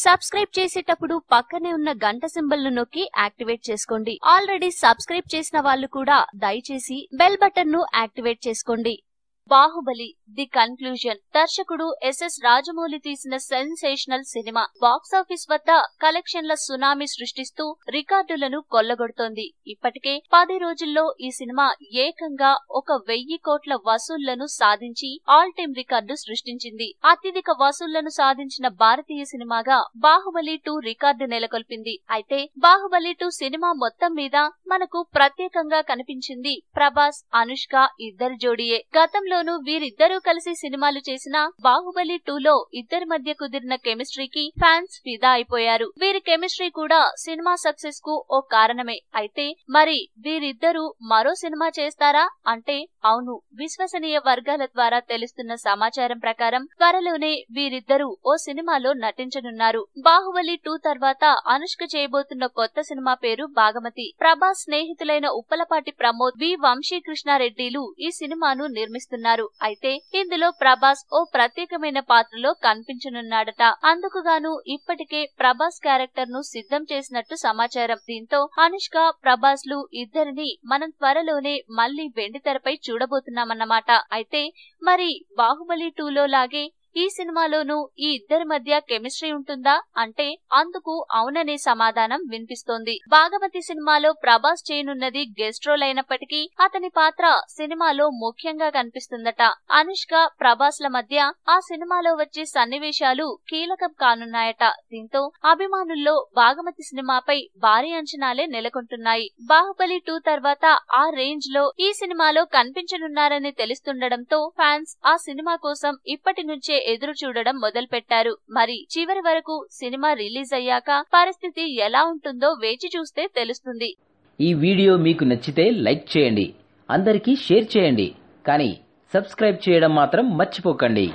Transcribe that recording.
Subscribe చేసేటప్పుడు పక్కనే ఉన్న గంట సింబల్ ను నొక్కి యాక్టివేట్ చేసుకోండి. ఆల్రెడీ సబ్స్క్రైబ్ చేసిన వాళ్ళు కూడా దయచేసి బెల్ బటన్ ను యాక్టివేట్ చేసుకోండి. బాహుబలి ది కన్క్లూజన్ దర్శకుడు ఎస్ఎస్ రాజమౌళి తీసిన సెన్సేషనల్ సినిమా బాక్సాఫీస్ వద్ద కలెక్షన్ల సునామీ సృష్టిస్తూ రికార్డులను కొల్లగొడుతోంది. ఇప్పటికే 10 రోజుల్లో ఈ సినిమా ఏకంగా 1,000 కోట్ల వసూళ్లను సాధించి ఆల్ టైమ్ రికార్డు సృష్టించింది. అత్యధిక వసూళ్లను సాధించిన భారతీయ సినిమాగా బాహుబలి 2 రికార్డు నెలకొల్పింది. అయితే బాహుబలి 2 సినిమా మొత్తం మీద మనకు ప్రత్యేకంగా కనిపించింది ప్రభాస్, అనుష్క ఇద్దరు జోడీయే. గతంలో వీరిద్దరూ కలిసి సినిమాలు చేసిన బాహుబలి 2లో ఇద్దరి మధ్య కుదిరిన కెమిస్ట్రీకి ఫ్యాన్స్ ఫిదా అయిపోయారు. వీరి కెమిస్ట్రీ కూడా సినిమా సక్సెస్ కు ఓ కారణమే. అయితే మరి వీరిద్దరూ మరో సినిమా చేస్తారా అంటే అవును. విశ్వసనీయ వర్గాల ద్వారా తెలుస్తున్న సమాచారం ప్రకారం త్వరలోనే వీరిద్దరూ ఓ సినిమాలో నటించనున్నారు. బాహుబలి 2 తర్వాత అనుష్క చేయబోతున్న కొత్త సినిమా పేరు భాగమతి. ప్రభాస్ స్నేహితులైన ఉప్పలపాటి ప్రమోద్, వి వంశీకృష్ణారెడ్డిలు ఈ సినిమాను నిర్మిస్తున్నారు. అయితే ఇందులో ప్రభాస్ ఓ ప్రత్యేకమైన పాత్రలో కనిపించనున్నాడట. అందుకుగాను ఇప్పటికే ప్రభాస్ క్యారెక్టర్ ను సిద్ధం చేసినట్టు సమాచారం. దీంతో అనుష్క, ప్రభాస్ లు ఇద్దరిని మనం త్వరలోనే మళ్లీ వెండితెరపై చూడబోతున్నామన్నమాట. అయితే మరి బాహుబలి 2లో లాగే ఈ సినిమాలోనూ ఈ ఇద్దరి మధ్య కెమిస్ట్రీ ఉంటుందా అంటే అందుకు అవుననే సమాధానం వినిపిస్తోంది. భాగమతి సినిమాలో ప్రభాస్ చేయనున్నది గెస్ట్ రోల్ అయినప్పటికీ అతని పాత్ర సినిమాలో ముఖ్యంగా కనిపిస్తుందట. అనుష్క, ప్రభాస్ ల మధ్య ఆ సినిమాలో వచ్చే సన్నివేశాలు కీలకం కానున్నాయట. దీంతో అభిమానుల్లో భాగమతి సినిమాపై భారీ అంచనాలే నెలకొంటున్నాయి. బాహుబలి 2 తర్వాత ఆ రేంజ్ లో ఈ సినిమాలో కనిపించనున్నారని తెలుస్తుండటంతో ఫ్యాన్స్ ఆ సినిమా కోసం ఇప్పటి నుంచే ఎదురు చూడడం మొదలుపెట్టారు. మరి చివరి వరకు సినిమా రిలీజ్ అయ్యాక పరిస్థితి ఎలా ఉంటుందో వేచి చూస్తే తెలుస్తుంది. ఈ వీడియో మీకు నచ్చితే లైక్ చేయండి, అందరికీ షేర్ చేయండి, కానీ సబ్స్క్రైబ్ చేయడం మాత్రం మర్చిపోకండి.